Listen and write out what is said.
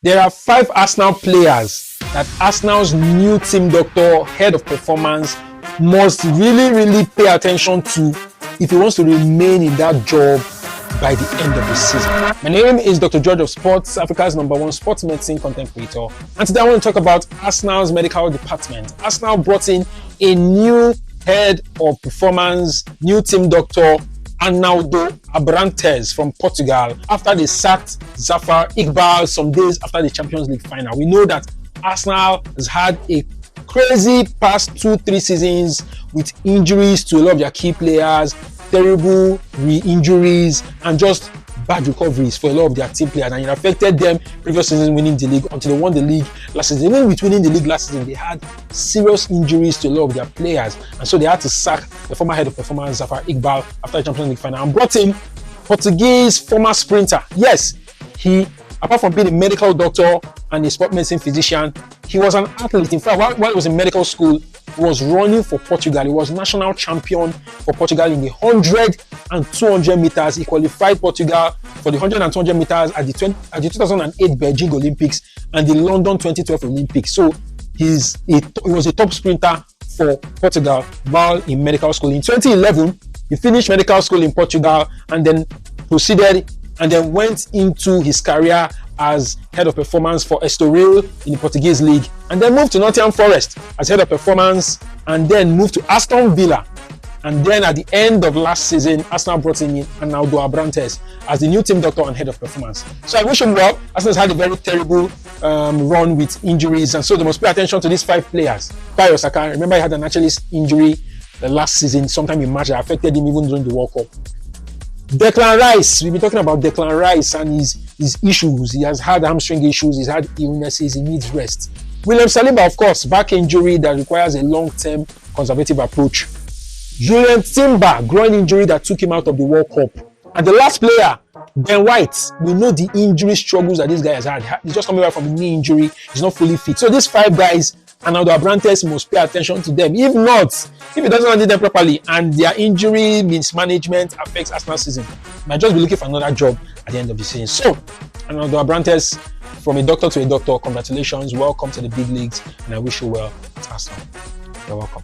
There are 5 Arsenal players that Arsenal's new team doctor, head of performance, must really pay attention to if he wants to remain in that job by the end of the season. My name is Dr. George of Sports, Africa's #1 sports medicine content creator. And today I want to talk about Arsenal's medical department. Arsenal brought in a new head of performance, new team doctor, Arnaldo Abrantes from Portugal, after they sacked Zafar Iqbal some days after the Champions League final. We know that Arsenal has had a crazy past 2-3 seasons with injuries to a lot of their key players, terrible re-injuries, and just bad recoveries for a lot of their team players, and it affected them previous season winning the league until they won the league last season. Even with winning the league last season, they had serious injuries to a lot of their players, and so they had to sack the former head of performance Zafar Iqbal after the Champions League final and brought in Portuguese former sprinter. Yes, he, apart from being a medical doctor and a sport medicine physician, he was an athlete. In fact, while he was in medical school, he was running for Portugal. He was national champion for Portugal in the 100 and 200 meters. He qualified Portugal for the 100 and 200 meters at the 2008 Beijing Olympics and the London 2012 Olympics. So he was a top sprinter for Portugal while in medical school. In 2011, he finished medical school in Portugal and then proceeded and then went into his career as head of performance for Estoril in the Portuguese league, and then moved to Nottingham Forest as head of performance, and then moved to Aston Villa. And then at the end of last season, Arsenal brought in Arnaldo Abrantes as the new team doctor and head of performance. So I wish him well. Arsenal's had a very terrible run with injuries, and so they must pay attention to these 5 players. Bukayo Saka, remember he had an Achilles injury last season, sometime in March, that affected him even during the World Cup. Declan Rice, we've been talking about Declan Rice and his issues. He has had hamstring issues, he's had illnesses, he needs rest. William Saliba, of course, back injury that requires a long-term conservative approach. Julian Timber, groin injury that took him out of the World Cup. And the last player, Ben White, we know the injury struggles that this guy has had. He's just coming back from a knee injury, he's not fully fit. So these 5 guys, Arnaldo Abrantes must pay attention to them. If not, if he doesn't handle them properly and their injury mismanagement affects Arsenal's season, he might just be looking for another job at the end of the season. So, Arnaldo Abrantes, from a doctor to a doctor, congratulations, welcome to the big leagues, and I wish you well at Arsenal. You're welcome.